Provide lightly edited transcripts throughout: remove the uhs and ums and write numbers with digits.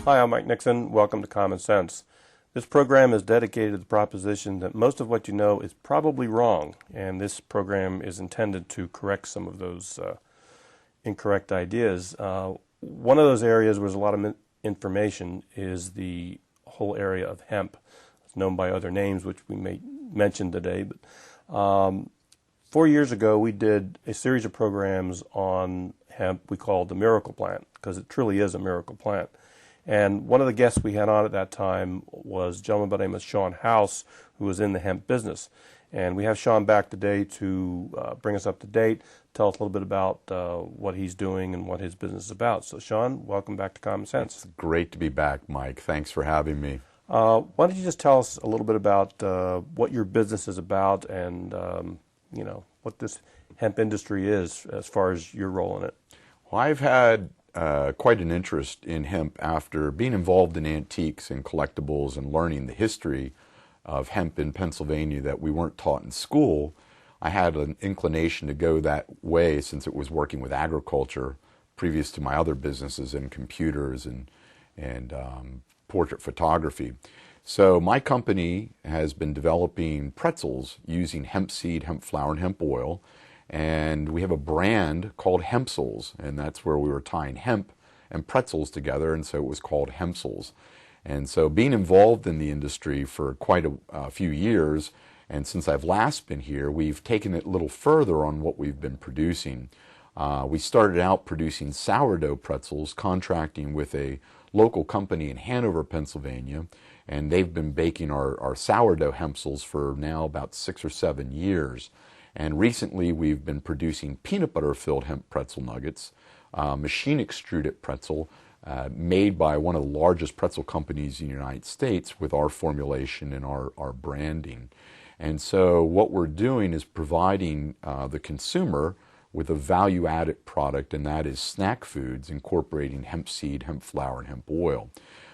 Hi, I'm Mike Nixon. Welcome to Common Sense. This program is dedicated to the proposition that most of what you know is probably wrong, and this program is intended to correct some of those incorrect ideas. One of those areas where there's a lot of information is the whole area of hemp. It's known by other names, which we may mention today. But 4 years ago, we did a series of programs on hemp we called the miracle plant, because it truly is a miracle plant. And one of the guests we had on at that time was a gentleman by the name of Sean House, who was in the hemp business. And we have Sean back today to bring us up to date, tell us a little bit about what he's doing and what his business is about. So, Sean, welcome back to Common Sense. It's great to be back, Mike. Thanks for having me. Why don't you just tell us a little bit about what your business is about and, what this hemp industry is as far as your role in it? Well, I've had quite an interest in hemp after being involved in antiques and collectibles and learning the history of hemp in Pennsylvania that we weren't taught in school. I had an inclination to go that way since it was working with agriculture previous to my other businesses in computers and portrait photography. So my company has been developing pretzels using hemp seed, hemp flour, and hemp oil. And we have a brand called Hempzels, and that's where we were tying hemp and pretzels together, and so it was called Hempzels. And so being involved in the industry for quite a few years, and since I've last been here, we've taken it a little further on what we've been producing. We started out producing sourdough pretzels, contracting with a local company in Hanover, Pennsylvania, and they've been baking our sourdough Hempzels for now about 6 or 7 years. And recently we've been producing peanut butter filled hemp pretzel nuggets, machine extruded pretzel, made by one of the largest pretzel companies in the United States with our formulation and our branding. And so what we're doing is providing the consumer with a value-added product, and that is snack foods incorporating hemp seed, hemp flour, and hemp oil.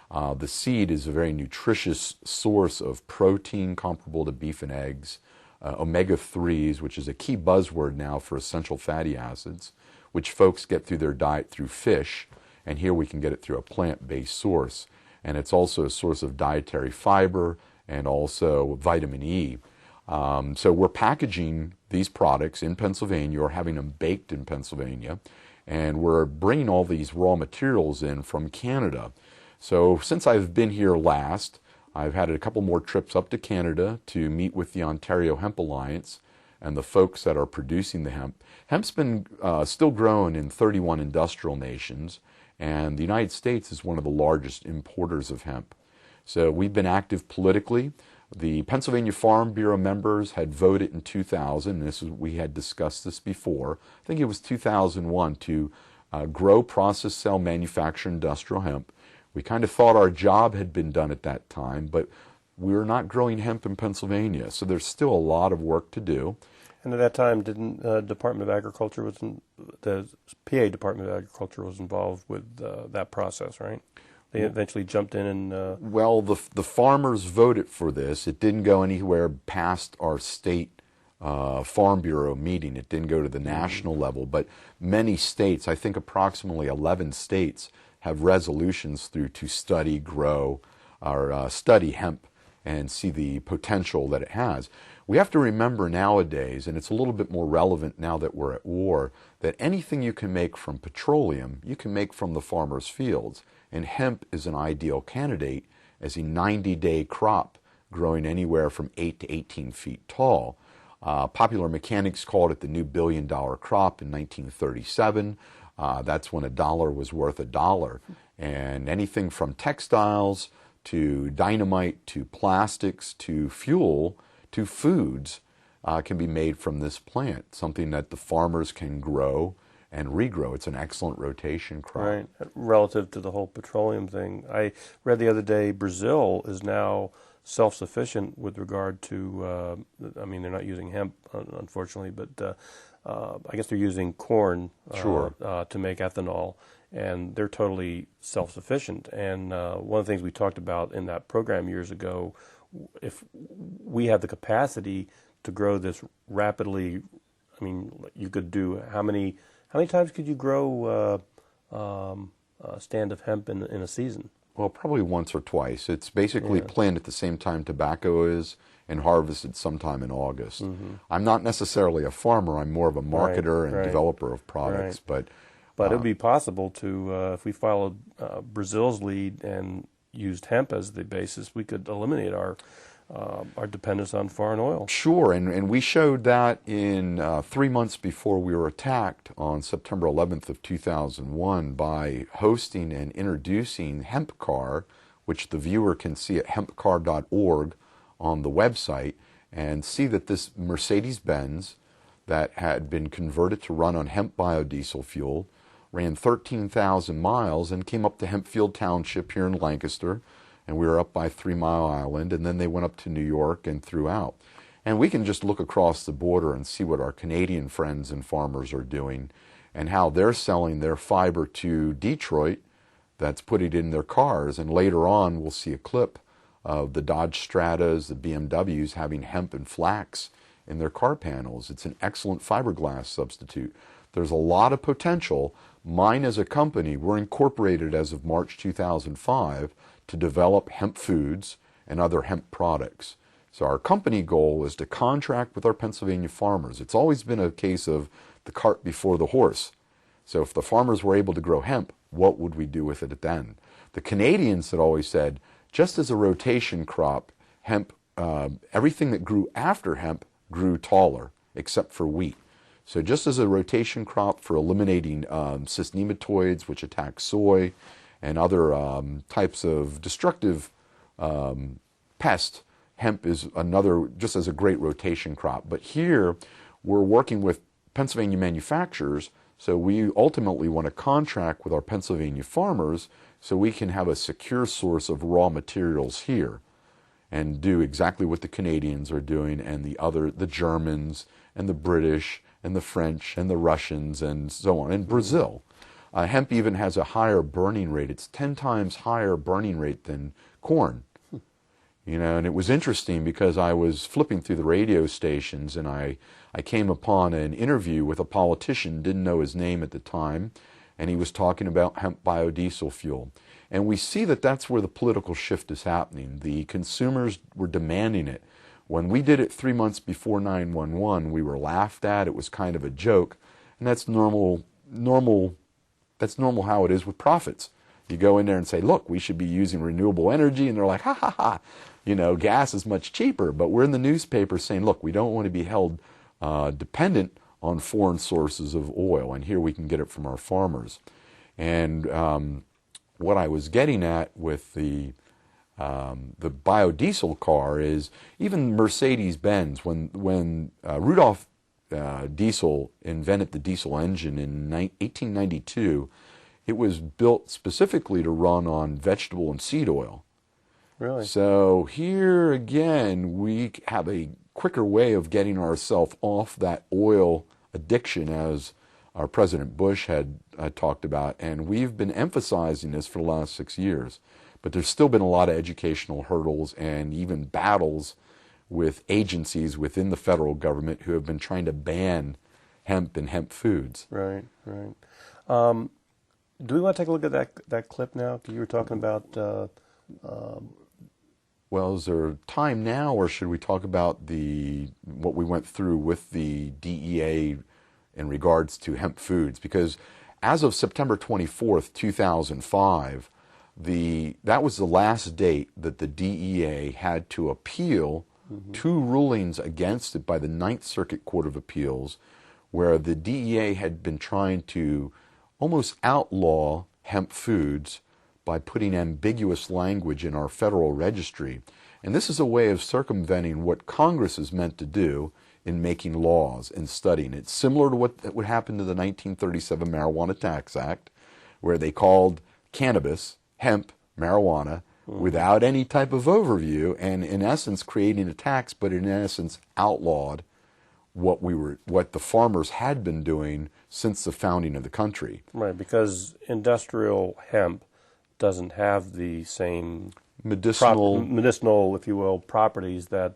The seed is a very nutritious source of protein comparable to beef and eggs, omega-3s, which is a key buzzword now for essential fatty acids, which folks get through their diet through fish, and here we can get it through a plant-based source. And it's also a source of dietary fiber and also vitamin E. So we're packaging these products in Pennsylvania or having them baked in Pennsylvania, and we're bringing all these raw materials in from Canada. So since I've been here last, I've had a couple more trips up to Canada to meet with the Ontario Hemp Alliance and the folks that are producing the hemp. Hemp's been still grown in 31 industrial nations, and the United States is one of the largest importers of hemp. So we've been active politically. The Pennsylvania Farm Bureau members had voted in 2000, and we had discussed this before, I think it was 2001, to grow, process, sell, manufacture industrial hemp. We kind of thought our job had been done at that time, but we were not growing hemp in Pennsylvania, so there's still a lot of work to do. And at that time, didn't Department of Agriculture the PA Department of Agriculture was involved with that process, right? They eventually jumped in and... Well, the farmers voted for this. It didn't go anywhere past our state Farm Bureau meeting. It didn't go to the national level, but many states, I think approximately 11 states, have resolutions through to study, grow, or study hemp and see the potential that it has. We have to remember nowadays, and it's a little bit more relevant now that we're at war, that anything you can make from petroleum, you can make from the farmer's fields. And hemp is an ideal candidate as a 90-day crop growing anywhere from 8 to 18 feet tall. Popular Mechanics called it the new billion-dollar crop in 1937. That's when $1 was worth $1. And anything from textiles to dynamite to plastics to fuel to foods can be made from this plant, something that the farmers can grow and regrow. It's an excellent rotation crop. Right. Relative to the whole petroleum thing, I read the other day Brazil is now self-sufficient with regard to, they're not using hemp, unfortunately, but I guess they're using corn to make ethanol, and they're totally self-sufficient. And one of the things we talked about in that program years ago, if we have the capacity to grow this rapidly, you could do how many times could you grow a stand of hemp in a season? Well, probably once or twice. It's basically planted at the same time tobacco is and harvested sometime in August. I'm not necessarily a farmer. I'm more of a marketer and developer of products. But it would be possible to, if we followed Brazil's lead and used hemp as the basis, we could eliminate our dependence on foreign oil. Sure, and we showed that in 3 months before we were attacked on September 11th of 2001 by hosting and introducing HempCar, which the viewer can see at hempcar.org on the website, and see that this Mercedes-Benz that had been converted to run on hemp biodiesel fuel ran 13,000 miles and came up to Hempfield Township here in Lancaster, and we were up by 3 Mile Island, and then they went up to New York and throughout. And we can just look across the border and see what our Canadian friends and farmers are doing and how they're selling their fiber to Detroit that's putting it in their cars. And later on, we'll see a clip of the Dodge Stratas, the BMWs having hemp and flax in their car panels. It's an excellent fiberglass substitute. There's a lot of potential. Mine as a company, we're incorporated as of March 2005 to develop hemp foods and other hemp products. So our company goal is to contract with our Pennsylvania farmers. It's always been a case of the cart before the horse. So if the farmers were able to grow hemp, what would we do with it then? The Canadians had always said, just as a rotation crop, hemp, everything that grew after hemp grew taller, except for wheat. So just as a rotation crop for eliminating cyst nematoids, which attack soy, and other types of destructive pests, hemp is another, just as a great rotation crop. But here, we're working with Pennsylvania manufacturers, so we ultimately want to contract with our Pennsylvania farmers so we can have a secure source of raw materials here and do exactly what the Canadians are doing and the Germans and the British and the French and the Russians and so on, and Brazil. Hemp even has a higher burning rate. It's 10 times higher burning rate than corn. You know, and it was interesting because I was flipping through the radio stations and I came upon an interview with a politician, didn't know his name at the time, and he was talking about hemp biodiesel fuel. And we see that that's where the political shift is happening. The consumers were demanding it. When we did it 3 months before 9/11, we were laughed at. It was kind of a joke, and that's normal. That's normal how it is with profits. You go in there and say, look, we should be using renewable energy, and they're like, ha, ha, ha. You know, gas is much cheaper. But we're in the newspaper saying, look, we don't want to be held dependent on foreign sources of oil, and here we can get it from our farmers. And what I was getting at with the biodiesel car is even Mercedes-Benz, when Rudolf Diesel invented the diesel engine in 1892, it was built specifically to run on vegetable and seed oil. Really? So here again, we have a quicker way of getting ourselves off that oil addiction, as our President Bush had talked about, and we've been emphasizing this for the last 6 years. But there's still been a lot of educational hurdles and even battles with agencies within the federal government who have been trying to ban hemp and hemp foods. Right. Do we want to take a look at that clip now? You were talking about... Well, is there time now, or should we talk about what we went through with the DEA in regards to hemp foods? Because as of September 24th, 2005, that was the last date that the DEA had to appeal two rulings against it by the Ninth Circuit Court of Appeals, where the DEA had been trying to almost outlaw hemp foods by putting ambiguous language in our federal registry. And this is a way of circumventing what Congress is meant to do in making laws and studying. It's similar to what would happen to the 1937 Marijuana Tax Act, where they called cannabis, hemp, marijuana, without any type of overview, and in essence creating a tax, but in essence outlawed what the farmers had been doing since the founding of the country. Right, because industrial hemp doesn't have the same medicinal, if you will, properties that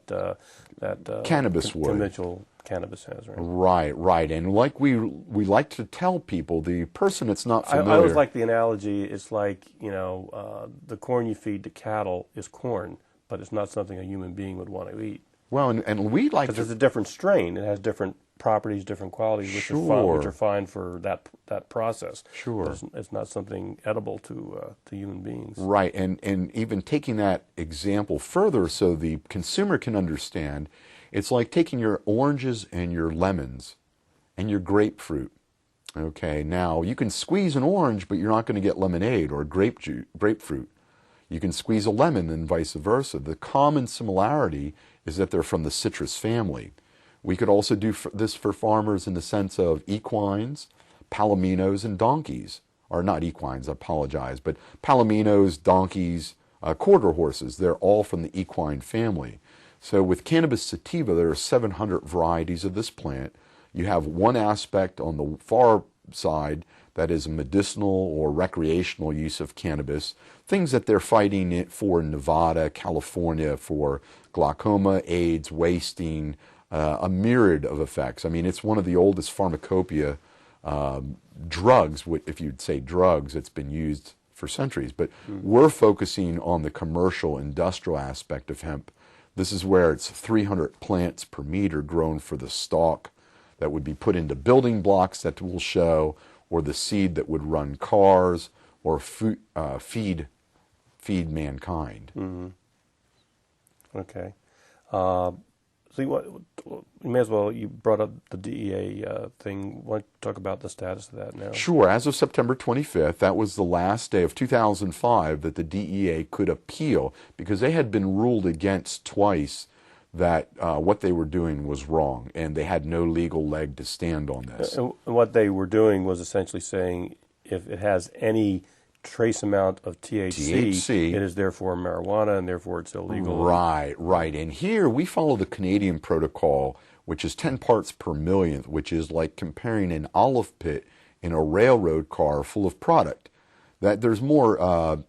cannabis would. Conventional cannabis has, right? Right. And like we like to tell people, the person that's not familiar. I always like the analogy. It's like, the corn you feed to cattle is corn, but it's not something a human being would want to eat. Well, and we like because it's a different strain. It has different properties, different qualities, which are fine for that process. Sure. But it's not something edible to human beings. Right, and even taking that example further so the consumer can understand, it's like taking your oranges and your lemons and your grapefruit. Okay, now you can squeeze an orange, but you're not going to get lemonade or grapefruit. You can squeeze a lemon and vice versa. The common similarity is that they're from the citrus family. We could also do this for farmers in the sense of equines, palominos, and donkeys. Or not equines, I apologize, but palominos, donkeys, quarter horses, they're all from the equine family. So with cannabis sativa, there are 700 varieties of this plant. You have one aspect on the far side that is a medicinal or recreational use of cannabis, things that they're fighting it for in Nevada, California, for glaucoma, AIDS, wasting, a myriad of effects. I mean, it's one of the oldest pharmacopoeia drugs, if you'd say drugs, it's been used for centuries. But we're focusing on the commercial, industrial aspect of hemp. This is where it's 300 plants per meter grown for the stalk that would be put into building blocks that we'll show, or the seed that would run cars or feed mankind. Mm-hmm. Okay. So you may as well, you brought up the DEA thing. Why don't you talk about the status of that now? Sure. As of September 25th, that was the last day of 2005 that the DEA could appeal, because they had been ruled against twice that what they were doing was wrong, and they had no legal leg to stand on this. And what they were doing was essentially saying if it has any trace amount of THC, it is therefore marijuana, and therefore it's illegal. Right. And here we follow the Canadian protocol, which is 10 parts per millionth, which is like comparing an olive pit in a railroad car full of product. That there's more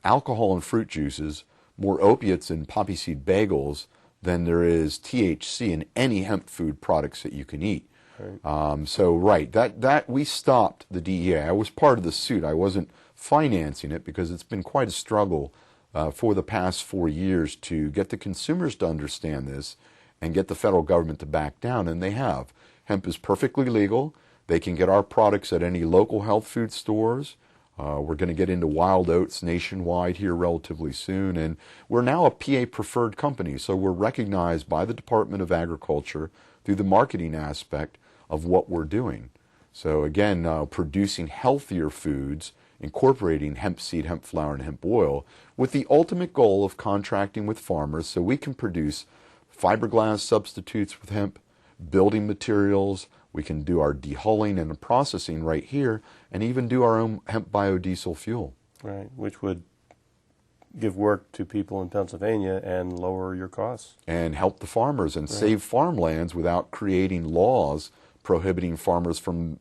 alcohol in fruit juices, more opiates in poppy seed bagels than there is THC in any hemp food products that you can eat. Right. That we stopped the DEA. I was part of the suit. I wasn't financing it because it's been quite a struggle for the past 4 years to get the consumers to understand this and get the federal government to back down, and they have. Hemp is perfectly legal. They can get our products at any local health food stores. We're going to get into wild oats nationwide here relatively soon, and we're now a PA preferred company, so we're recognized by the Department of Agriculture through the marketing aspect of what we're doing. So again, producing healthier foods, incorporating hemp seed, hemp flower, and hemp oil, with the ultimate goal of contracting with farmers so we can produce fiberglass substitutes with hemp, building materials. We can do our dehulling and processing right here, and even do our own hemp biodiesel fuel. Right, which would give work to people in Pennsylvania and lower your costs. And help the farmers and save farmlands without creating laws prohibiting farmers from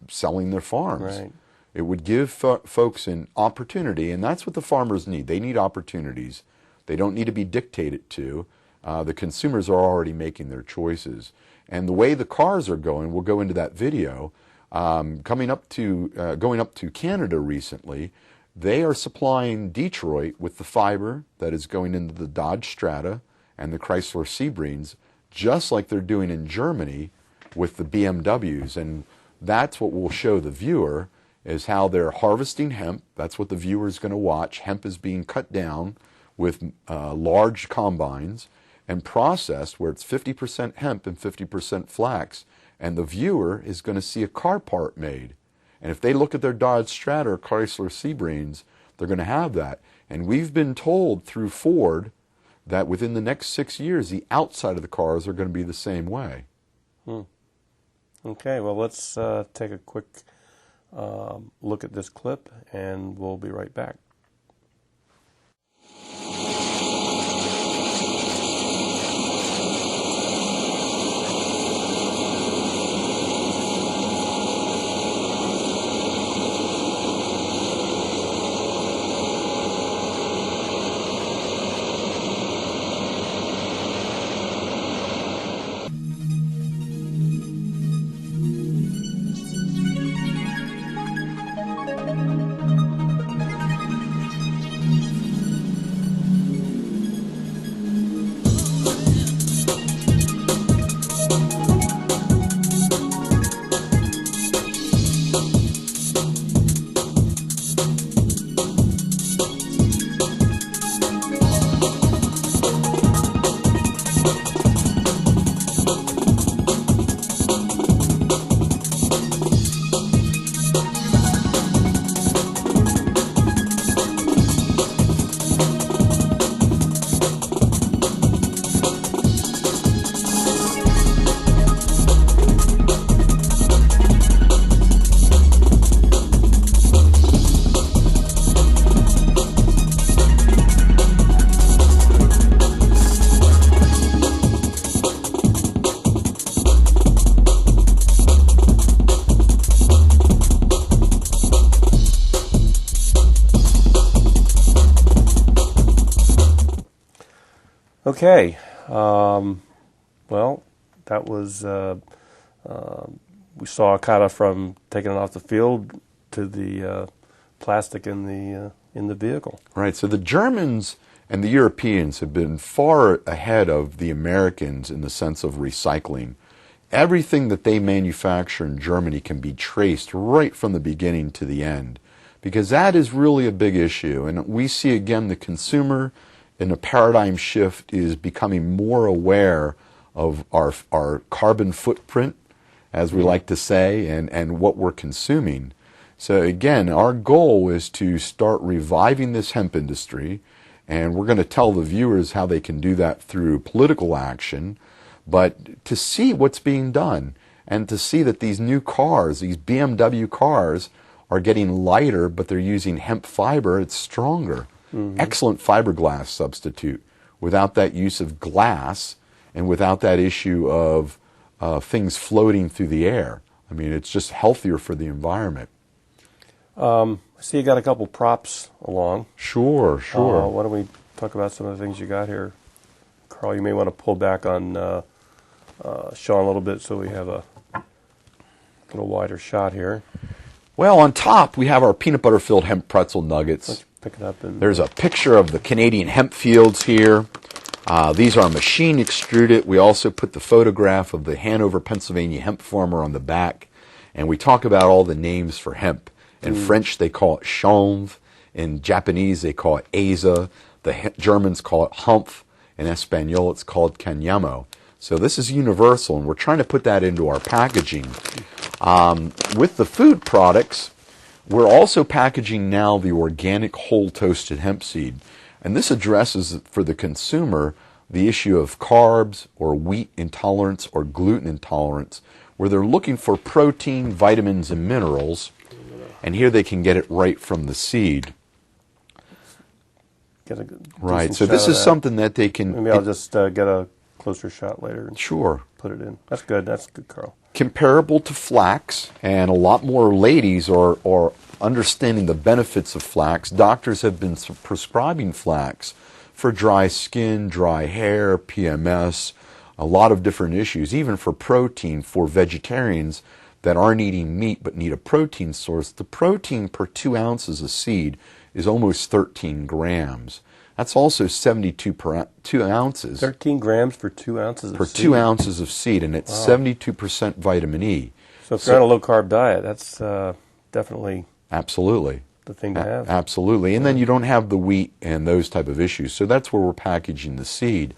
selling their farms. Right. It would give folks an opportunity, and that's what the farmers need. They need opportunities. They don't need to be dictated to. The consumers are already making their choices. And the way the cars are going, we'll go into that video, going up to Canada recently, they are supplying Detroit with the fiber that is going into the Dodge Strata and the Chrysler Sebreens, just like they're doing in Germany with the BMWs. And that's what we'll show the viewer, is how they're harvesting hemp. That's what the viewer is going to watch. Hemp is being cut down with large combines and processed where it's 50% hemp and 50% flax. And the viewer is going to see a car part made. And if they look at their Dodge Strata or Chrysler Sebreens, they're going to have that. And we've been told through Ford that within the next 6 years, the outside of the cars are going to be the same way. Okay, well, let's take a quick look at this clip, and we'll be right back. Okay. Well, that was we saw kind of from taking it off the field to the plastic in the vehicle. Right. So the Germans and the Europeans have been far ahead of the Americans in the sense of recycling. Everything that they manufacture in Germany can be traced right from the beginning to the end, because that is really a big issue. And we see again the consumer in a paradigm shift is becoming more aware of our carbon footprint, as we like to say, and what we're consuming. So again, our goal is to start reviving this hemp industry, and we're going to tell the viewers how they can do that through political action, but to see what's being done and to see that these new cars, these BMW cars, are getting lighter, but they're using hemp fiber. It's stronger. Mm-hmm. Excellent fiberglass substitute without that use of glass and without that issue of things floating through the air. I mean, it's just healthier for the environment. I see you got a couple props along. Sure. Why don't we talk about some of the things you got here? Carl, you may want to pull back on Sean a little bit so we have a little wider shot here. Well, on top, we have our peanut butter-filled hemp pretzel nuggets. Let's pick it up. There's a picture of the Canadian hemp fields here. These are machine extruded. We also put the photograph of the Hanover, Pennsylvania hemp farmer on the back. And we talk about all the names for hemp. In French, they call it chanvre. In Japanese, they call it eza. The Germans call it humph. In Espanol, it's called cáñamo. So this is universal, and we're trying to put that into our packaging. With the food products, we're also packaging now the organic whole toasted hemp seed. And this addresses, for the consumer, the issue of carbs or wheat intolerance or gluten intolerance, where they're looking for protein, vitamins, and minerals. And here they can get it right from the seed. Right, so this is something that they can... Maybe I'll just get a closer shot later. And sure. Put it in. That's good, Carl. Comparable to flax, and a lot more ladies are understanding the benefits of flax. Doctors have been prescribing flax for dry skin, dry hair, PMS, a lot of different issues, even for protein for vegetarians that aren't eating meat but need a protein source. The protein per 2 ounces of seed is almost 13 grams. That's also 72 per 2 ounces. 13 grams for 2 ounces of seed? Per 2 ounces of seed, and it's 72% vitamin E. So if you're on a low-carb diet, that's definitely absolutely the thing to have. Absolutely. And then you don't have the wheat and those type of issues. So that's where we're packaging the seed.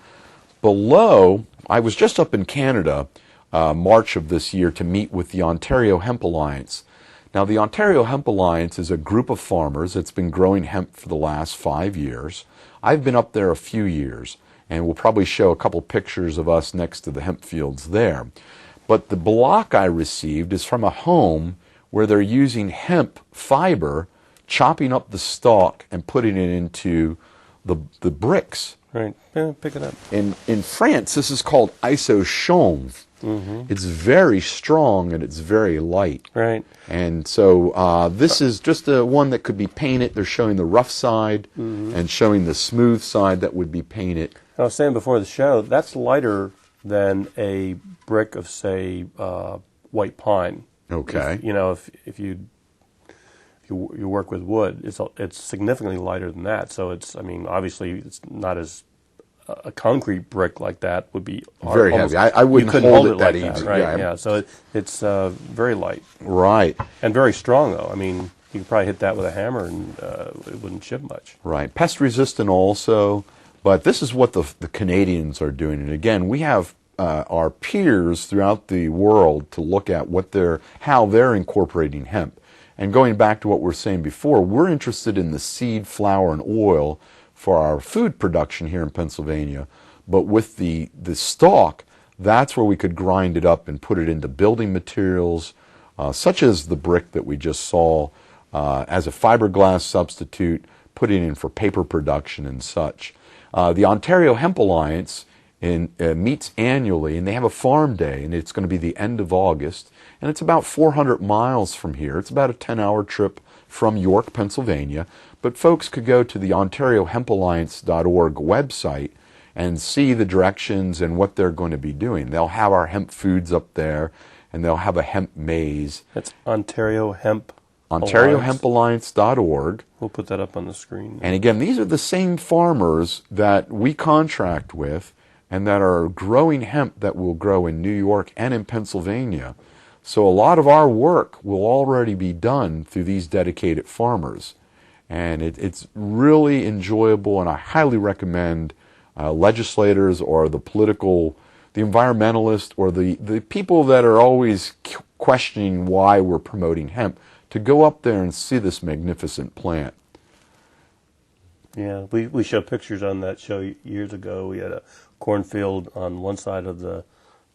Below, I was just up in Canada March of this year to meet with the Ontario Hemp Alliance. Now, the Ontario Hemp Alliance is a group of farmers that's been growing hemp for the last 5 years. I've been up there a few years, and we'll probably show a couple pictures of us next to the hemp fields there. But the block I received is from a home where they're using hemp fiber, chopping up the stalk and putting it into the bricks. Right. Yeah, pick it up. In France, this is called iso-chanvre. Mm-hmm. It's very strong and it's very light. Right. And so this is just one that could be painted. They're showing the rough side and showing the smooth side that would be painted. I was saying before the show, that's lighter than a brick of, say, white pine. Okay. If you work with wood, it's significantly lighter than that. So obviously it's not as a concrete brick like that would be hard, very heavy. I wouldn't hold it that like easy. Right? Yeah. So it's very light. Right. And very strong though. I mean, you could probably hit that with a hammer and it wouldn't chip much. Right. Pest resistant also. But this is what the Canadians are doing. And again, we have our peers throughout the world to look at how they're incorporating hemp. And going back to what we were saying before, we're interested in the seed, flour, and oil for our food production here in Pennsylvania. But with the stalk, that's where we could grind it up and put it into building materials, such as the brick that we just saw, as a fiberglass substitute, put it in for paper production and such. The Ontario Hemp Alliance meets annually, and they have a farm day, and it's going to be the end of August, and it's about 400 miles from here. It's about a 10-hour trip from York, Pennsylvania, but folks could go to the OntarioHempAlliance.org website, and see the directions and what they're going to be doing. They'll have our hemp foods up there, and they'll have a hemp maze. That's Ontario Hemp OntarioHempAlliance.org. We'll put that up on the screen. And again, these are the same farmers that we contract with and that are growing hemp that will grow in New York and in Pennsylvania. So a lot of our work will already be done through these dedicated farmers. And it's really enjoyable, and I highly recommend legislators or the environmentalists, or the people that are always questioning why we're promoting hemp, to go up there and see this magnificent plant. Yeah, we showed pictures on that show years ago. We had a cornfield on one side of the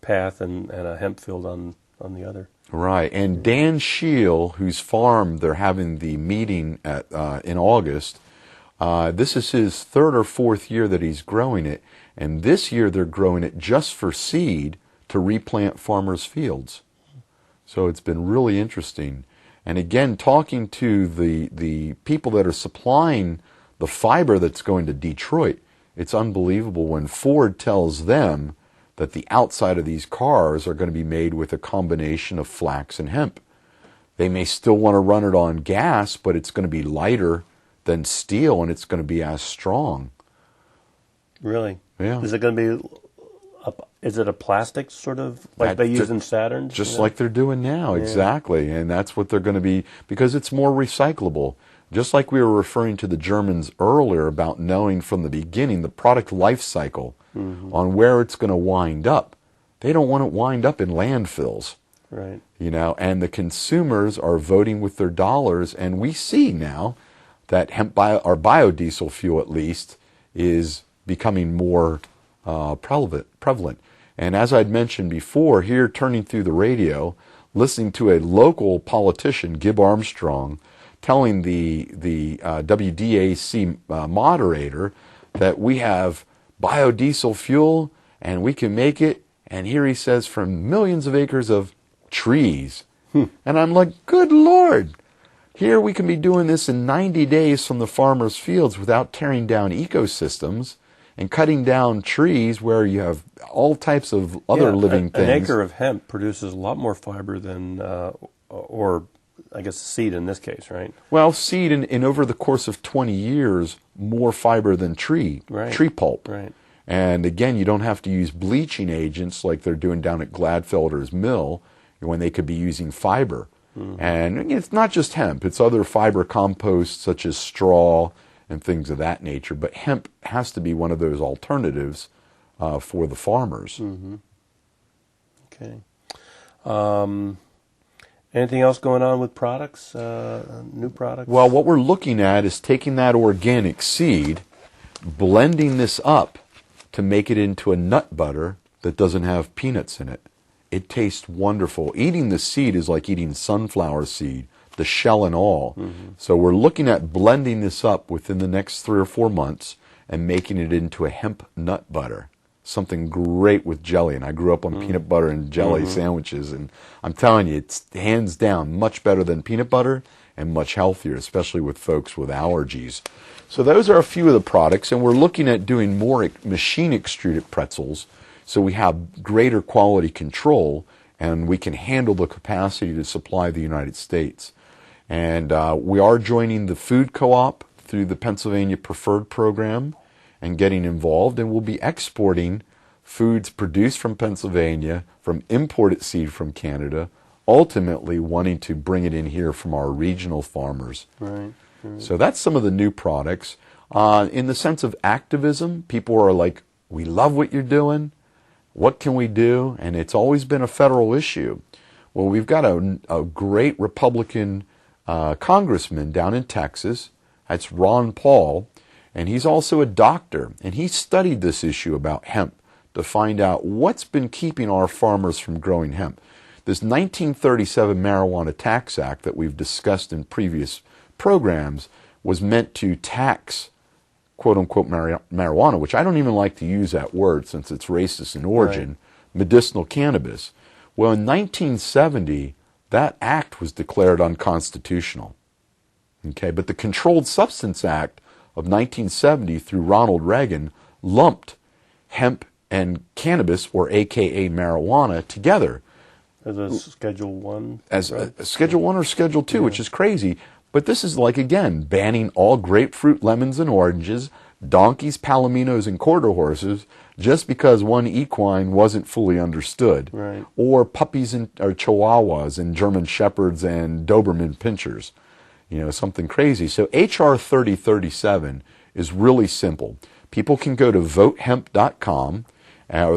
path and a hemp field on the other. Right, and Dan Scheel, whose farm they're having the meeting at in August, this is his third or fourth year that he's growing it, and this year they're growing it just for seed to replant farmers' fields. So it's been really interesting. And again, talking to the people that are supplying the fiber that's going to Detroit, it's unbelievable when Ford tells them that the outside of these cars are going to be made with a combination of flax and hemp. They may still want to run it on gas, but it's going to be lighter than steel, and it's going to be as strong. Really? Yeah. Is it going to be? Is it a plastic sort of like they use in Saturns? Just like they're doing now, exactly. And that's what they're going to be, because it's more recyclable. Just like we were referring to the Germans earlier about knowing from the beginning the product life cycle on where it's going to wind up. They don't want it wind up in landfills. Right. And the consumers are voting with their dollars, and we see now that or biodiesel fuel at least is becoming more prevalent. And as I'd mentioned before, here turning through the radio, listening to a local politician, Gib Armstrong, telling the WDAC moderator that we have biodiesel fuel and we can make it, and here he says, from millions of acres of trees. And I'm like, good Lord, here we can be doing this in 90 days from the farmers' fields without tearing down ecosystems and cutting down trees where you have all types of other living things. An acre of hemp produces a lot more fiber than, or I guess seed in this case, right? Well, seed in over the course of 20 years, more fiber than tree pulp. Right. And again, you don't have to use bleaching agents like they're doing down at Gladfelder's mill when they could be using fiber. And it's not just hemp, it's other fiber composts such as straw and things of that nature. But hemp has to be one of those alternatives for the farmers. Okay. Anything else going on with products, new products? Well, what we're looking at is taking that organic seed, blending this up to make it into a nut butter that doesn't have peanuts in it. It tastes wonderful. Eating the seed is like eating sunflower seed, the shell and all. So we're looking at blending this up within the next 3 or 4 months and making it into a hemp nut butter. Something great with jelly. And I grew up on peanut butter and jelly sandwiches, and I'm telling you, it's hands down much better than peanut butter and much healthier, especially with folks with allergies. So those are a few of the products, and we're looking at doing more machine extruded pretzels so we have greater quality control and we can handle the capacity to supply the United States. And we are joining the food co-op through the Pennsylvania Preferred Program and getting involved, and we'll be exporting foods produced from Pennsylvania, from imported seed from Canada, ultimately wanting to bring it in here from our regional farmers. Right. So that's some of the new products. In the sense of activism, people are like, we love what you're doing. What can we do? And it's always been a federal issue. Well, we've got a great Republican congressman down in Texas. That's Ron Paul. And he's also a doctor. And he studied this issue about hemp to find out what's been keeping our farmers from growing hemp. This 1937 Marijuana Tax Act that we've discussed in previous programs was meant to tax quote-unquote marijuana, which I don't even like to use that word since it's racist in origin, medicinal cannabis. Well, in 1970, that act was declared unconstitutional. Okay, but the Controlled Substance Act of 1970 through Ronald Reagan lumped hemp and cannabis, or AKA marijuana, together. As a Schedule 1? As a Schedule 1 or Schedule 2, which is crazy. But this is like, again, banning all grapefruit, lemons, and oranges, donkeys, palominos, and quarter horses, just because one equine wasn't fully understood. Right. Or puppies or chihuahuas and German shepherds and Doberman pinschers. Something crazy. So HR 3037 is really simple. People can go to votehemp.com,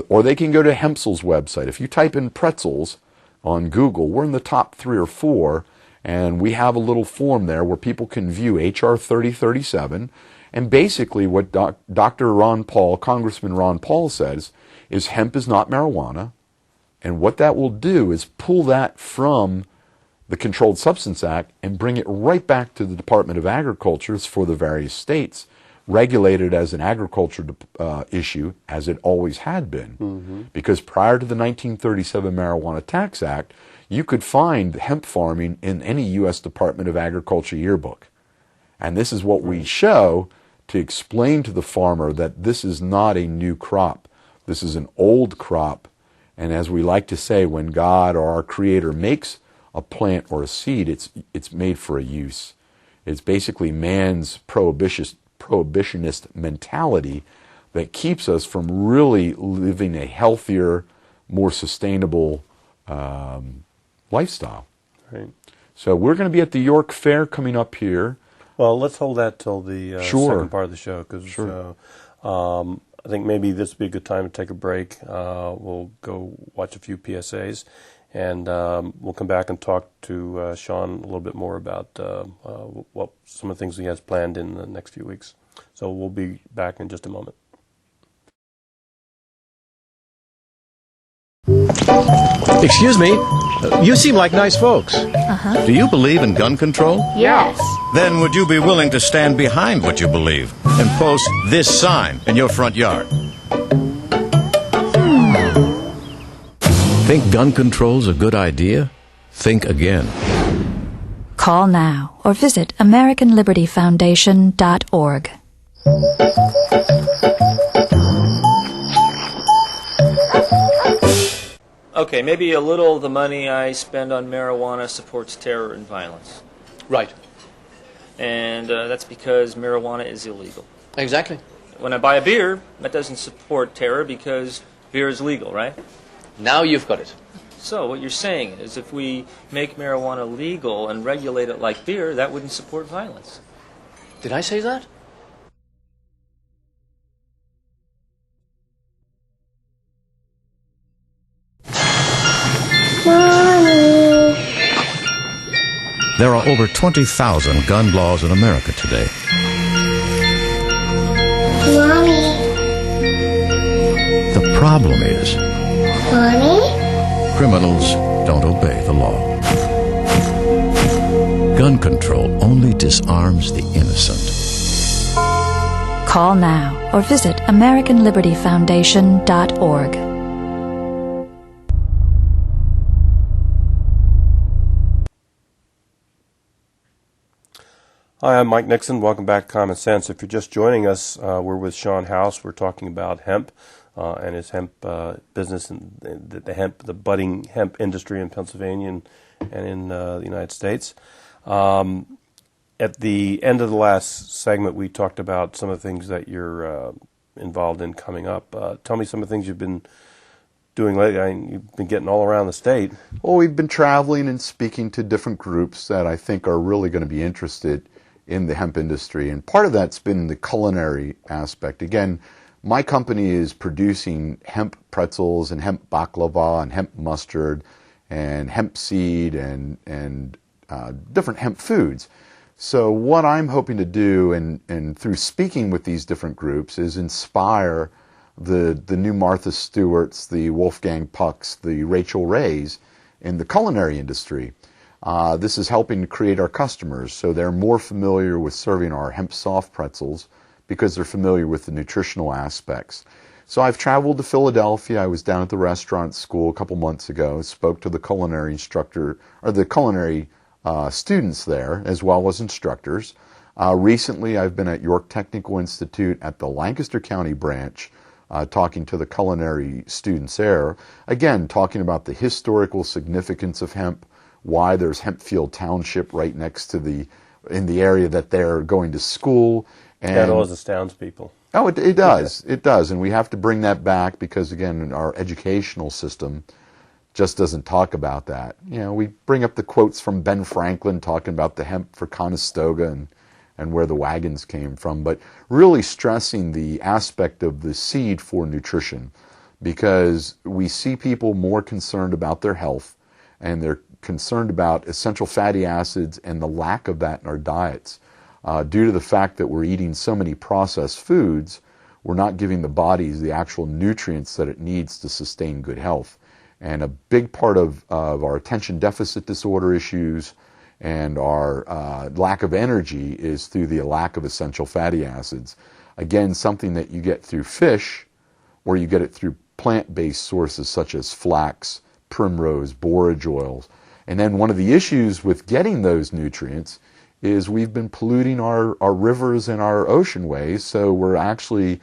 or they can go to Hempzels' website. If you type in pretzels on Google, we're in the top 3 or 4, and we have a little form there where people can view HR 3037. And basically what Dr. Ron Paul, Congressman Ron Paul, says is hemp is not marijuana. And what that will do is pull that from the Controlled Substance Act and bring it right back to the Department of Agriculture for the various states, regulated as an agriculture issue, as it always had been. Mm-hmm. Because prior to the 1937 Marijuana Tax Act, you could find hemp farming in any U.S. Department of Agriculture yearbook. And this is what we show to explain to the farmer that this is not a new crop. This is an old crop. And as we like to say, when God or our Creator makes a plant or a seed, it's made for a use. It's basically man's prohibitionist mentality that keeps us from really living a healthier, more sustainable lifestyle. Right. So we're going to be at the York Fair coming up here. Well, let's hold that till the second part of the show, because I think maybe this would be a good time to take a break. We'll go watch a few PSAs, and we'll come back and talk to Sean a little bit more about what some of the things he has planned in the next few weeks. So we'll be back in just a moment. Excuse me, you seem like nice folks. Uh-huh. Do you believe in gun control? Yes. Then would you be willing to stand behind what you believe and post this sign in your front yard? Think gun control's a good idea? Think again. Call now or visit AmericanLibertyFoundation.org. Okay, maybe a little of the money I spend on marijuana supports terror and violence. Right. And that's because marijuana is illegal. Exactly. When I buy a beer, that doesn't support terror because beer is legal, right? Now you've got it. So what you're saying is if we make marijuana legal and regulate it like beer, that wouldn't support violence. Did I say that? There are over 20,000 gun laws in America today. Mommy. The problem is, Mommy? criminals don't obey the law. Gun control only disarms the innocent. Call now or visit AmericanLibertyFoundation.org. Hi, I'm Mike Nixon. Welcome back to Common Sense. If you're just joining us, we're with Sean House. We're talking about hemp and his hemp business and the budding hemp industry in Pennsylvania and in the United States. At the end of the last segment, we talked about some of the things that you're involved in coming up. Tell me some of the things you've been doing lately. You've been getting all around the state. Well, we've been traveling and speaking to different groups that I think are really going to be interested in the hemp industry. And part of that's been the culinary aspect. Again, my company is producing hemp pretzels and hemp baklava and hemp mustard and hemp seed and different hemp foods. So what I'm hoping to do and through speaking with these different groups is inspire the new Martha Stewarts, the Wolfgang Pucks, the Rachel Rays in the culinary industry. This is helping to create our customers so they're more familiar with serving our hemp soft pretzels because they're familiar with the nutritional aspects. So I've traveled to Philadelphia. I was down at the restaurant school a couple months ago, spoke to the culinary instructor, or the culinary students there, as well as instructors. Recently, I've been at York Technical Institute at the Lancaster County branch talking to the culinary students there. Again, talking about the historical significance of hemp, why there's Hempfield Township right next to in the area that they're going to school. And that always astounds people. Oh, it does. It does. And we have to bring that back because, again, our educational system just doesn't talk about that. You know, we bring up the quotes from Ben Franklin talking about the hemp for Conestoga and where the wagons came from, but really stressing the aspect of the seed for nutrition, because we see people more concerned about their health, and they're concerned about essential fatty acids and the lack of that in our diets. Due to the fact that we're eating so many processed foods, we're not giving the bodies the actual nutrients that it needs to sustain good health. And a big part of our attention deficit disorder issues and our lack of energy is through the lack of essential fatty acids. Again, something that you get through fish, or you get it through plant-based sources such as flax, primrose, borage oils. And then one of the issues with getting those nutrients is we've been polluting our rivers and our ocean ways, so we're actually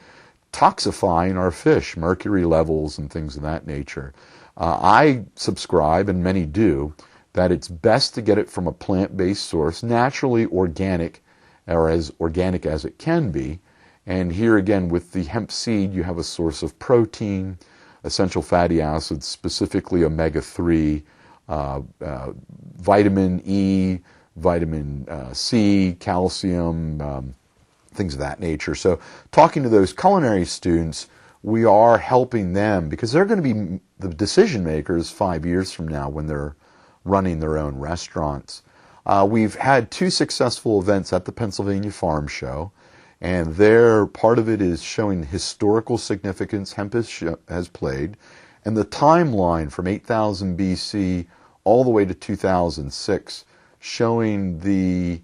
toxifying our fish, mercury levels and things of that nature. I subscribe, and many do, that it's best to get it from a plant-based source, naturally organic, or as organic as it can be. And here again, with the hemp seed, you have a source of protein, essential fatty acids, specifically omega-3, vitamin E, vitamin C, calcium, things of that nature. So talking to those culinary students, we are helping them because they're going to be the decision makers 5 years from now when they're running their own restaurants. We've had 2 successful events at the Pennsylvania Farm Show, and there part of it is showing historical significance hemp has played, and the timeline from 8000 BC all the way to 2006, showing the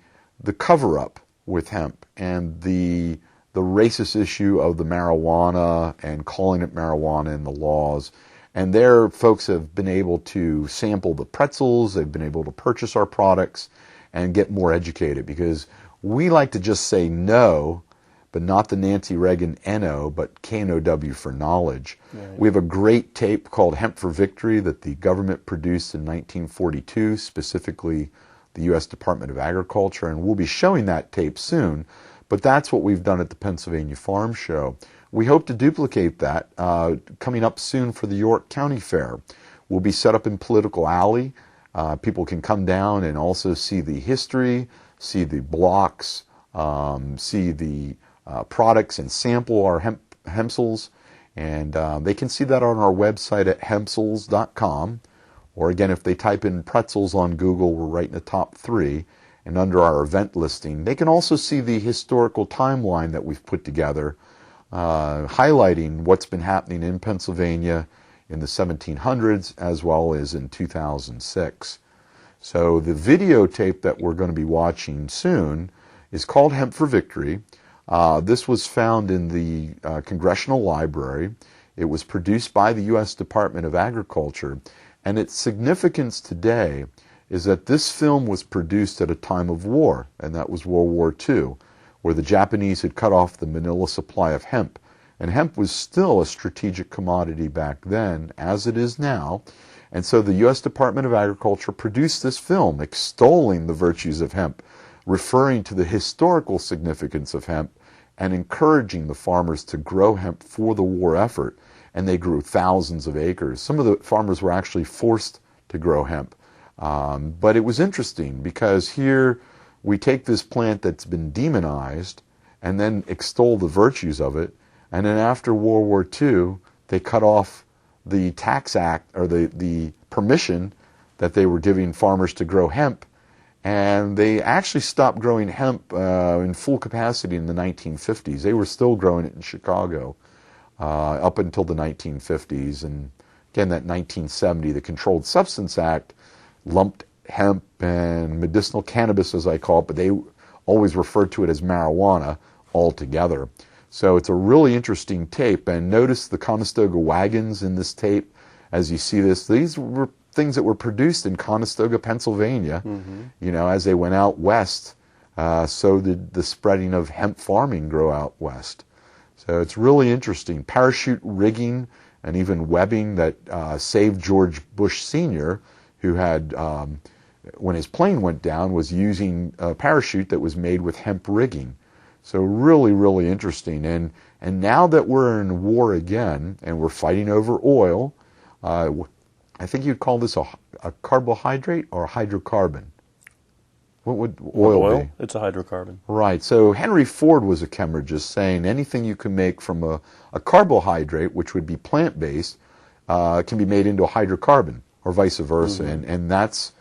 cover-up with hemp and the racist issue of the marijuana and calling it marijuana in the laws. And there folks have been able to sample the pretzels, they've been able to purchase our products and get more educated, because we like to just say no, but not the Nancy Reagan N-O, but K-N-O-W for knowledge. Right. We have a great tape called Hemp For Victory that the government produced in 1942, specifically the U.S. Department of Agriculture, and we'll be showing that tape soon. But that's what we've done at the Pennsylvania Farm Show. We hope to duplicate that coming up soon for the York County Fair. We'll be set up in Political Alley. People can come down and also see the history, see the blocks, see the products and sample our Hempzels. And they can see that on our website at hempzels.com. Or again, if they type in pretzels on Google, we're right in the top 3. And under our event listing, they can also see the historical timeline that we've put together, highlighting what's been happening in Pennsylvania in the 1700s as well as in 2006. So the videotape that we're going to be watching soon is called Hemp For Victory. This was found in the Congressional Library. It was produced by the U.S. Department of Agriculture, and its significance today is that this film was produced at a time of war, and that was World War II, where the Japanese had cut off the Manila supply of hemp. And hemp was still a strategic commodity back then, as it is now. And so the U.S. Department of Agriculture produced this film extolling the virtues of hemp, referring to the historical significance of hemp, and encouraging the farmers to grow hemp for the war effort. And they grew thousands of acres. Some of the farmers were actually forced to grow hemp. But it was interesting because here we take this plant that's been demonized and then extol the virtues of it. And then after World War II, they cut off the tax act, or the permission that they were giving farmers to grow hemp. And they actually stopped growing hemp in full capacity in the 1950s. They were still growing it in Chicago up until the 1950s. And again, that 1970, the Controlled Substance Act lumped hemp and medicinal cannabis, as I call it, but they always referred to it as marijuana altogether. So it's a really interesting tape. And notice the Conestoga wagons in this tape. As you see this, these were things that were produced in Conestoga, Pennsylvania, you know, as they went out west. So did the spreading of hemp farming grow out west. So it's really interesting. Parachute rigging and even webbing that saved George Bush Sr., who had, when his plane went down, was using a parachute that was made with hemp rigging. So really, really interesting. And now that we're in war again, and we're fighting over oil, I think you'd call this a carbohydrate or a hydrocarbon. What would oil be? It's a hydrocarbon. Right. So Henry Ford was a chemologist, saying anything you can make from a carbohydrate, which would be plant-based, can be made into a hydrocarbon, or vice versa. Mm-hmm. And that's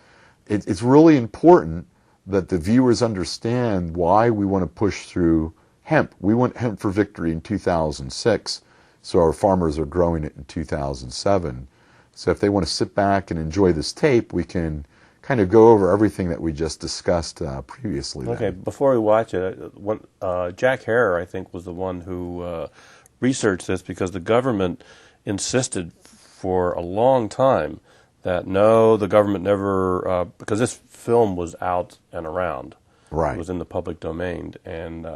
it's really important that the viewers understand why we want to push through hemp. We went Hemp for Victory in 2006, so our farmers are growing it in 2007. So if they want to sit back and enjoy this tape, we can kind of go over everything that we just discussed previously. Okay, before we watch it, Jack Herer, I think, was the one who researched this, because the government insisted for a long time that no, the government never, because this film was out and around. Right. It was in the public domain, and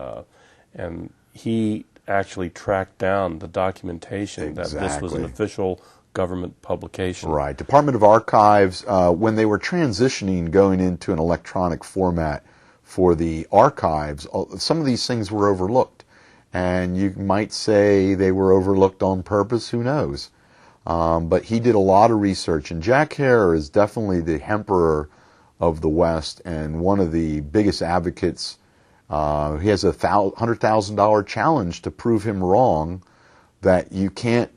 he actually tracked down the documentation that this was an official government publication. Right. Department of Archives, when they were transitioning, going into an electronic format for the archives, some of these things were overlooked. And you might say they were overlooked on purpose, who knows. But he did a lot of research, and Jack Herer is definitely the hemperer of the West and one of the biggest advocates. He has a $100,000 challenge to prove him wrong, that you can't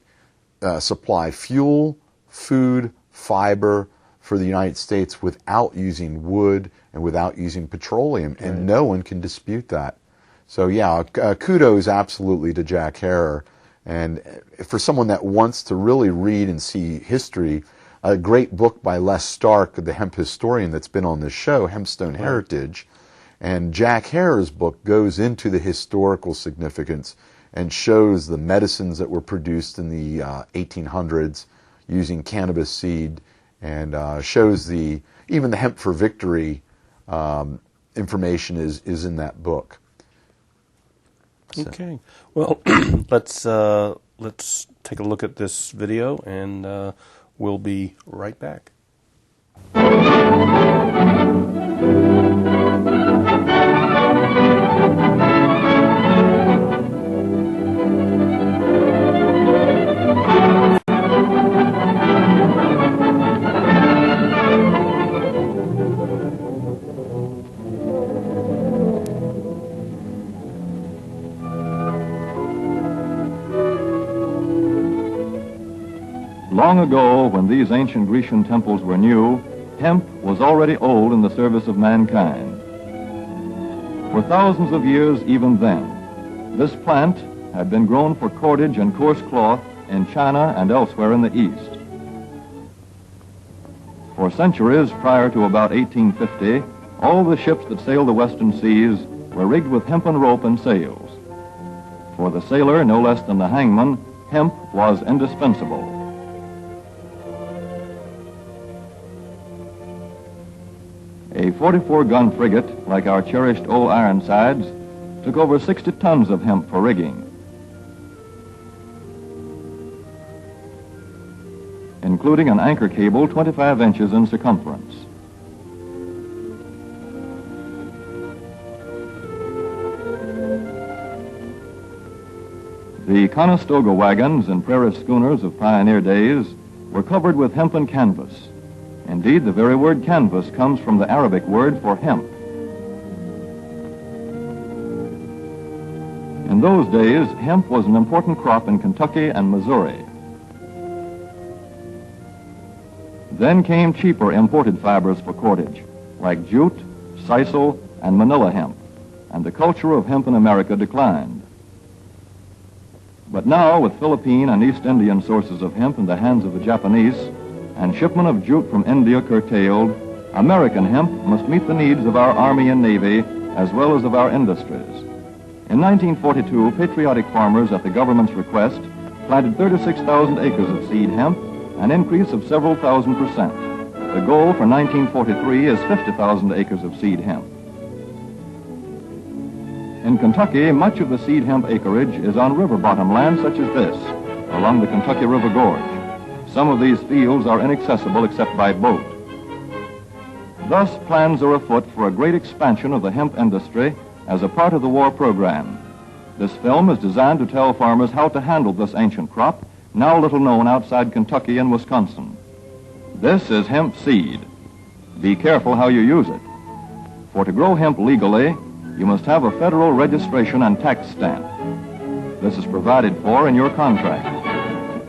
supply fuel, food, fiber for the United States without using wood and without using petroleum, and no one can dispute that. So yeah, kudos absolutely to Jack Herer. And for someone that wants to really read and see history, a great book by Les Stark, the hemp historian that's been on this show, Hempstone Heritage. And Jack Herer's book goes into the historical significance and shows the medicines that were produced in the 1800s using cannabis seed, and shows even the Hemp for Victory information is in that book. So. Okay. Well, let's take a look at this video, and we'll be right back. Long ago, when these ancient Grecian temples were new, hemp was already old in the service of mankind. For thousands of years even then, this plant had been grown for cordage and coarse cloth in China and elsewhere in the East. For centuries prior to about 1850, all the ships that sailed the western seas were rigged with hempen rope and sails. For the sailor, no less than the hangman, hemp was indispensable. A 44-gun frigate, like our cherished old Ironsides, took over 60 tons of hemp for rigging. Including an anchor cable 25 inches in circumference. The Conestoga wagons and prairie schooners of pioneer days were covered with hempen canvas. Indeed, the very word canvas comes from the Arabic word for hemp. In those days, hemp was an important crop in Kentucky and Missouri. Then came cheaper imported fibers for cordage, like jute, sisal, and manila hemp, and the culture of hemp in America declined. But now, with Philippine and East Indian sources of hemp in the hands of the Japanese, and shipment of jute from India curtailed, American hemp must meet the needs of our Army and Navy as well as of our industries. In 1942, patriotic farmers at the government's request planted 36,000 acres of seed hemp, an increase of several thousand percent. The goal for 1943 is 50,000 acres of seed hemp. In Kentucky, much of the seed hemp acreage is on river bottom land such as this, along the Kentucky River Gorge. Some of these fields are inaccessible except by boat. Thus, plans are afoot for a great expansion of the hemp industry as a part of the war program. This film is designed to tell farmers how to handle this ancient crop, now little known outside Kentucky and Wisconsin. This is hemp seed. Be careful how you use it. For to grow hemp legally, you must have a federal registration and tax stamp. This is provided for in your contract.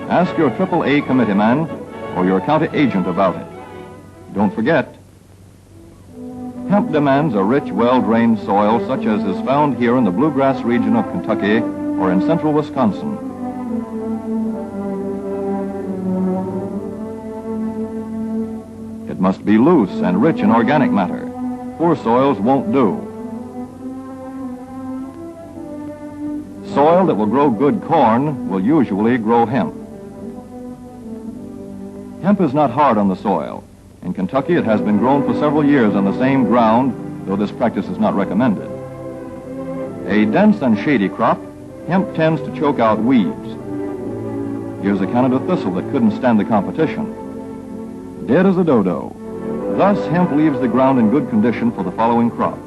Ask your AAA committeeman or your county agent about it. Don't forget, hemp demands a rich, well-drained soil such as is found here in the bluegrass region of Kentucky or in central Wisconsin. It must be loose and rich in organic matter. Poor soils won't do. Soil that will grow good corn will usually grow hemp. Hemp is not hard on the soil. In Kentucky, it has been grown for several years on the same ground, though this practice is not recommended. A dense and shady crop, hemp tends to choke out weeds. Here's a Canada thistle that couldn't stand the competition. Dead as a dodo. Thus, hemp leaves the ground in good condition for the following crop.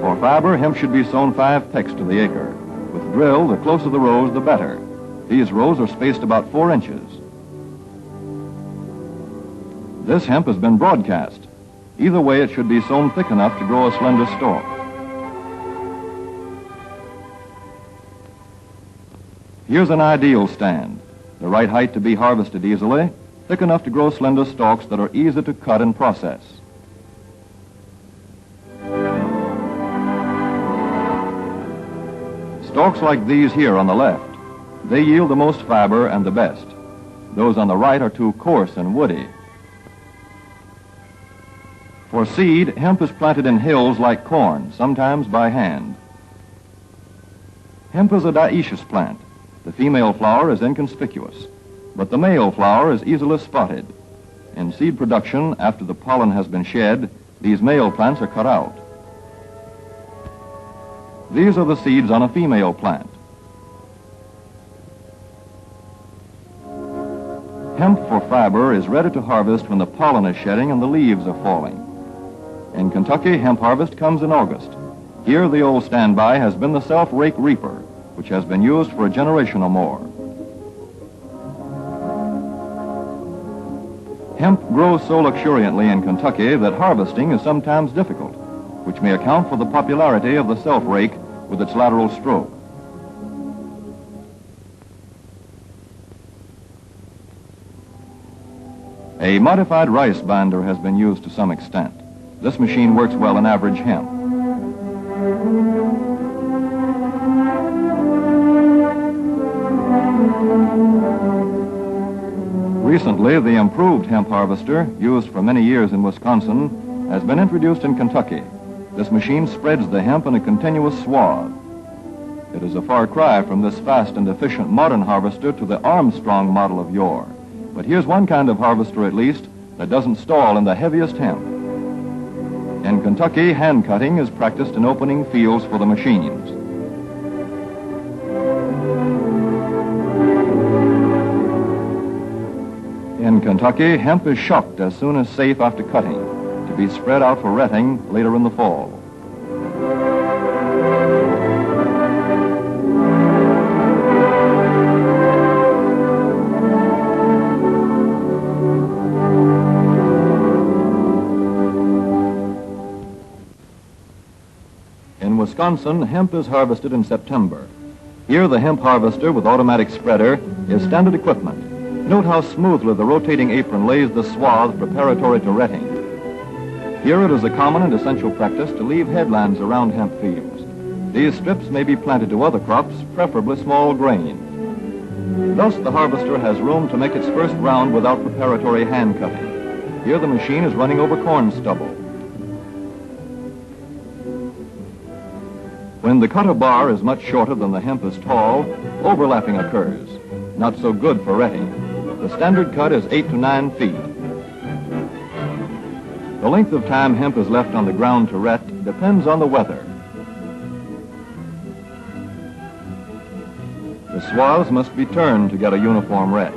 For fiber, hemp should be sown 5 pecks to the acre. With drill, the closer the rows, the better. These rows are spaced about 4 inches. This hemp has been broadcast. Either way, it should be sown thick enough to grow a slender stalk. Here's an ideal stand. The right height to be harvested easily, thick enough to grow slender stalks that are easy to cut and process. Stalks like these here on the left, they yield the most fiber and the best. Those on the right are too coarse and woody. For seed, hemp is planted in hills like corn, sometimes by hand. Hemp is a dioecious plant. The female flower is inconspicuous, but the male flower is easily spotted. In seed production, after the pollen has been shed, these male plants are cut out. These are the seeds on a female plant. Hemp for fiber is ready to harvest when the pollen is shedding and the leaves are falling. In Kentucky, hemp harvest comes in August. Here, the old standby has been the self-rake reaper, which has been used for a generation or more. Hemp grows so luxuriantly in Kentucky that harvesting is sometimes difficult, which may account for the popularity of the self-rake with its lateral stroke. A modified rice binder has been used to some extent. This machine works well in average hemp. Recently, the improved hemp harvester, used for many years in Wisconsin, has been introduced in Kentucky. This machine spreads the hemp in a continuous swath. It is a far cry from this fast and efficient modern harvester to the Armstrong model of yore. But here's one kind of harvester, at least, that doesn't stall in the heaviest hemp. In Kentucky, hand cutting is practiced in opening fields for the machines. In Kentucky, hemp is shucked as soon as safe after cutting, to be spread out for retting later in the fall. In Wisconsin, hemp is harvested in September. Here, the hemp harvester with automatic spreader is standard equipment. Note how smoothly the rotating apron lays the swath preparatory to retting. Here it is a common and essential practice to leave headlands around hemp fields. These strips may be planted to other crops, preferably small grain. Thus, the harvester has room to make its first round without preparatory hand cutting. Here the machine is running over corn stubble. When the cutter bar is much shorter than the hemp is tall, overlapping occurs. Not so good for retting. The standard cut is 8 to 9 feet. The length of time hemp is left on the ground to ret depends on the weather. The swaths must be turned to get a uniform red.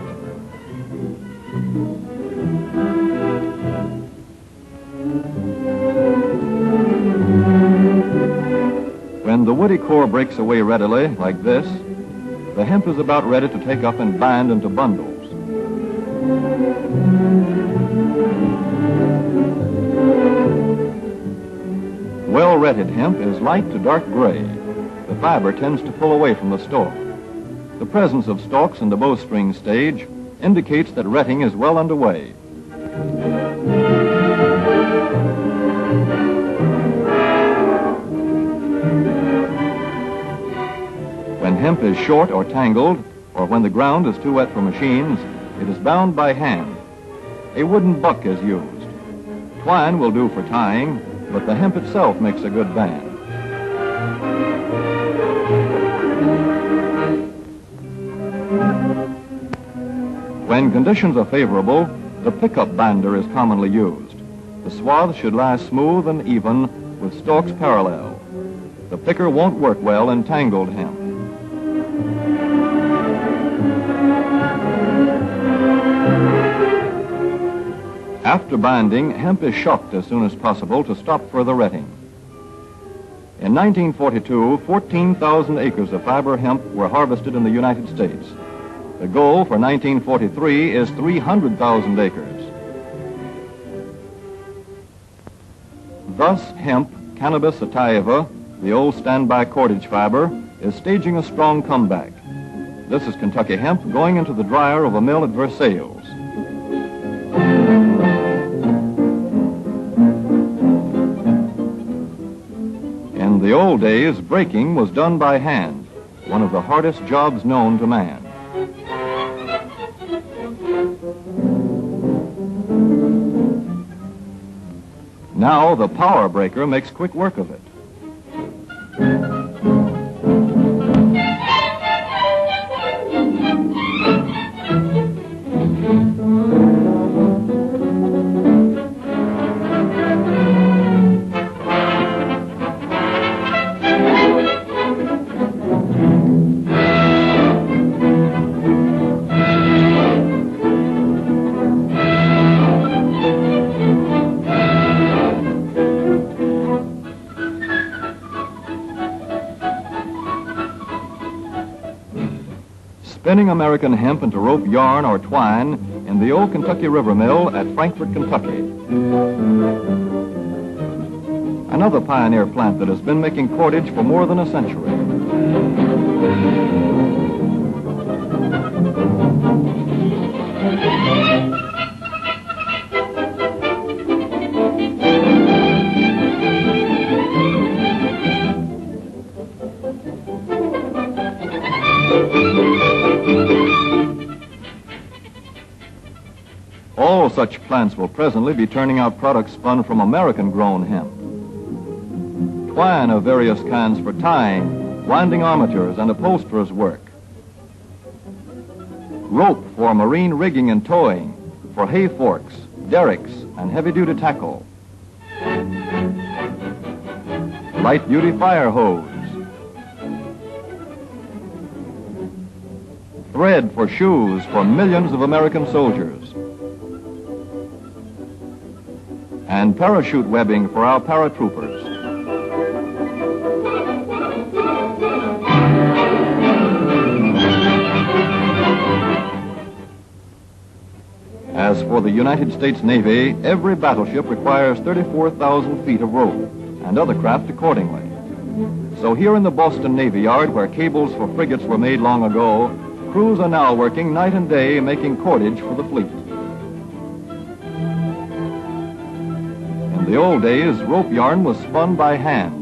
When the woody core breaks away readily, like this, the hemp is about ready to take up and bind into bundles. Well-retted hemp is light to dark gray. The fiber tends to pull away from the stalk. The presence of stalks in the bowstring stage indicates that retting is well underway. When hemp is short or tangled, or when the ground is too wet for machines, it is bound by hand. A wooden buck is used. Twine will do for tying, but the hemp itself makes a good band. When conditions are favorable, the pickup binder is commonly used. The swaths should lie smooth and even with stalks parallel. The picker won't work well in tangled hemp. After binding, hemp is shucked as soon as possible to stop further retting. In 1942, 14,000 acres of fiber hemp were harvested in the United States. The goal for 1943 is 300,000 acres. Thus, hemp, Cannabis sativa, the old standby cordage fiber, is staging a strong comeback. This is Kentucky hemp going into the dryer of a mill at Versailles. In the old days, breaking was done by hand, one of the hardest jobs known to man. Now the power breaker makes quick work of it. Spinning American hemp into rope yarn or twine in the old Kentucky River Mill at Frankfort, Kentucky. Another pioneer plant that has been making cordage for more than a century. All such plants will presently be turning out products spun from American-grown hemp. Twine of various kinds for tying, winding armatures, and upholsterers' work. Rope for marine rigging and towing, for hay forks, derricks, and heavy-duty tackle. Light-duty fire hose. Thread for shoes for millions of American soldiers. And parachute webbing for our paratroopers. As for the United States Navy, every battleship requires 34,000 feet of rope, and other craft accordingly. So here in the Boston Navy Yard, where cables for frigates were made long ago, crews are now working night and day making cordage for the fleet. In the old days, rope yarn was spun by hand.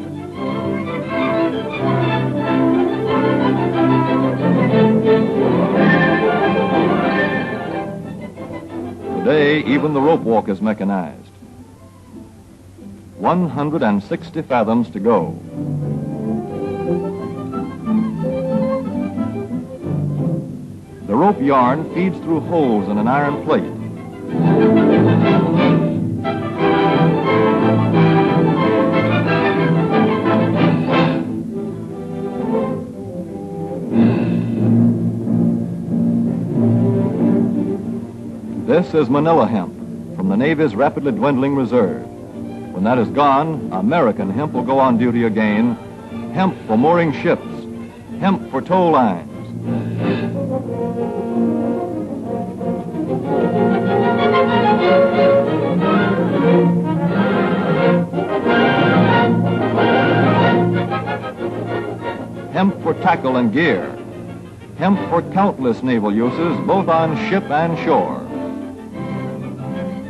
Today, even the rope walk is mechanized. 160 fathoms to go. The rope yarn feeds through holes in an iron plate. This is Manila hemp from the Navy's rapidly dwindling reserve. When that is gone, American hemp will go on duty again. Hemp for mooring ships. Hemp for tow lines. Hemp for tackle and gear. Hemp for countless naval uses, both on ship and shore.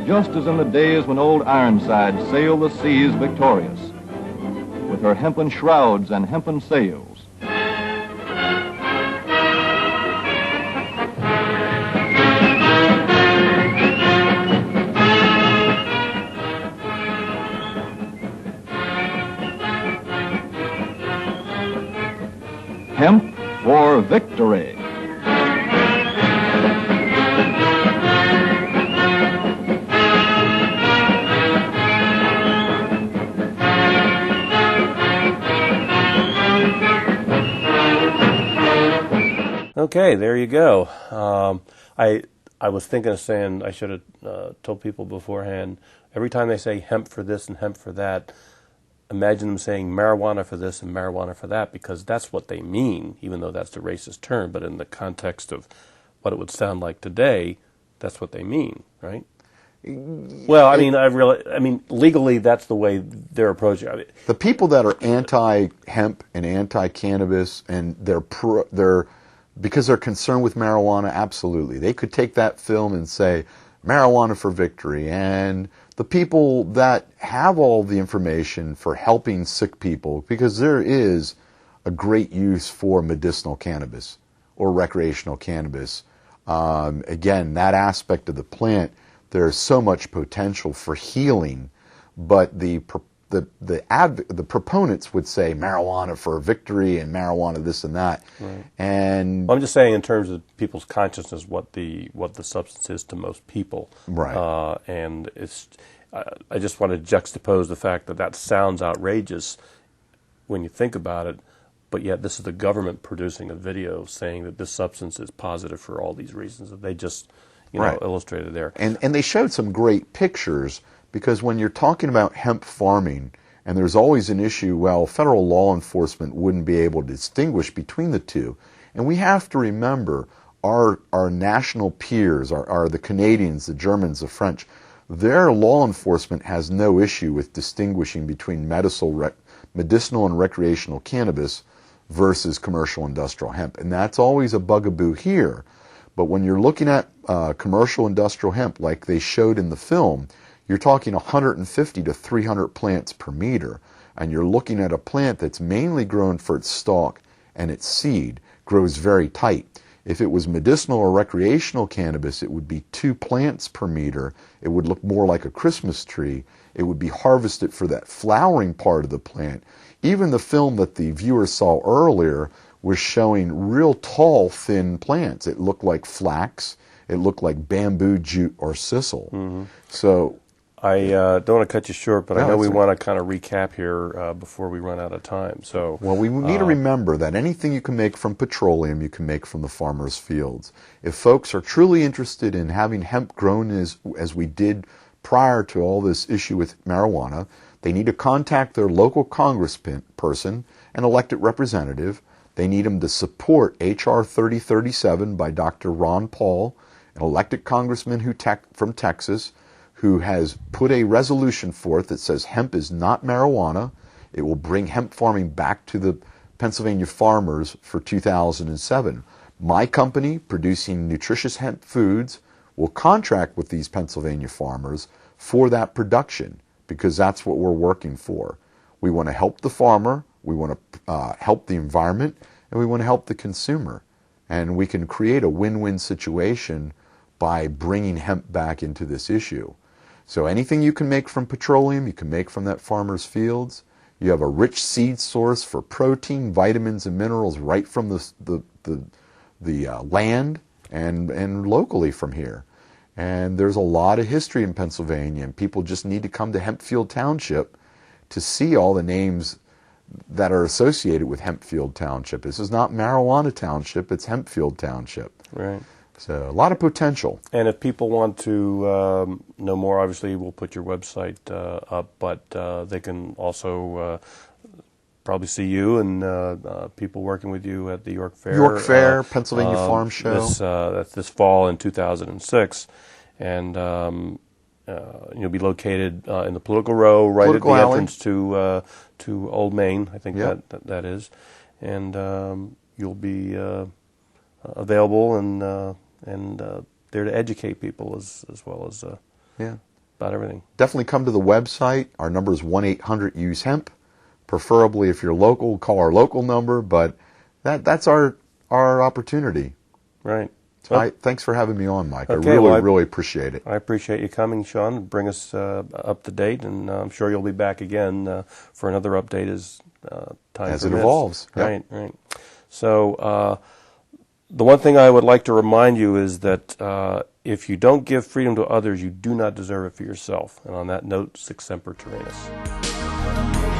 Just as in the days when old Ironside sailed the seas victorious, with her hempen shrouds and hempen sails. Hemp for Victory. Okay, there you go. I was thinking of saying I should have told people beforehand, every time they say hemp for this and hemp for that, imagine them saying marijuana for this and marijuana for that, because that's what they mean, even though that's the racist term. But in the context of what it would sound like today, that's what they mean, right? Well, I mean, legally, that's the way they're approaching it. The people that are anti-hemp and anti-cannabis, and they're because they're concerned with marijuana, absolutely. They could take that film and say, marijuana for victory. And the people that have all the information for helping sick people, because there is a great use for medicinal cannabis or recreational cannabis. Again, that aspect of the plant, there's so much potential for healing, but the proponents would say marijuana for victory and marijuana this and that. Right. And well, I'm just saying in terms of people's consciousness, what the substance is to most people. Right. And it's I just want to juxtapose the fact that that sounds outrageous when you think about it, but yet this is the government producing a video saying that this substance is positive for all these reasons that they just illustrated there. And they showed some great pictures, because when you're talking about hemp farming, and there's always an issue, well, federal law enforcement wouldn't be able to distinguish between the two. And we have to remember our national peers, are the Canadians, the Germans, the French, their law enforcement has no issue with distinguishing between medicinal and recreational cannabis versus commercial industrial hemp. And that's always a bugaboo here. But when you're looking at commercial industrial hemp, like they showed in the film, you're talking 150 to 300 plants per meter. And you're looking at a plant that's mainly grown for its stalk and its seed, grows very tight. If it was medicinal or recreational cannabis, it would be 2 plants per meter. It would look more like a Christmas tree. It would be harvested for that flowering part of the plant. Even the film that the viewer saw earlier was showing real tall, thin plants. It looked like flax. It looked like bamboo, jute, or sisal. Mm-hmm. So I don't want to cut you short, but I know we want to kind of recap here before we run out of time. So, well, we need to remember that anything you can make from petroleum, you can make from the farmer's fields. If folks are truly interested in having hemp grown as we did prior to all this issue with marijuana, they need to contact their local congressperson and elected representative. They need them to support H.R. 3037 by Dr. Ron Paul, an elected congressman from Texas, who has put a resolution forth that says hemp is not marijuana. It will bring hemp farming back to the Pennsylvania farmers for 2007. My company, producing nutritious hemp foods, will contract with these Pennsylvania farmers for that production, because that's what we're working for. We want to help the farmer, we want to help the environment, and we want to help the consumer. And we can create a win-win situation by bringing hemp back into this issue. So anything you can make from petroleum, you can make from that farmer's fields. You have a rich seed source for protein, vitamins, and minerals right from the land and locally from here. And there's a lot of history in Pennsylvania, and people just need to come to Hempfield Township to see all the names that are associated with Hempfield Township. This is not Marijuana Township, it's Hempfield Township. Right. So a lot of potential. And if people want to know more, obviously we'll put your website up, but they can also probably see you and people working with you at the York Fair. York Fair, Pennsylvania Farm Show. That's this fall in 2006. And you'll be located in the Political Row, right Political at the alley. entrance to Old Main, I think Yep. that is. And you'll be available and there to educate people as well as Yeah. about everything. Definitely come to the website. Our number is 1-800-USE-HEMP. Preferably, if you're local, call our local number, but that's our opportunity. Right. So thanks for having me on, Mike. Okay, I well, really appreciate it. I appreciate you coming, Sean, bring us up to date, and I'm sure you'll be back again for another update as time As it permits. evolves. Yep. Right, right. So the one thing I would like to remind you is that if you don't give freedom to others, you do not deserve it for yourself. And on that note, Sic Semper Tyrannis.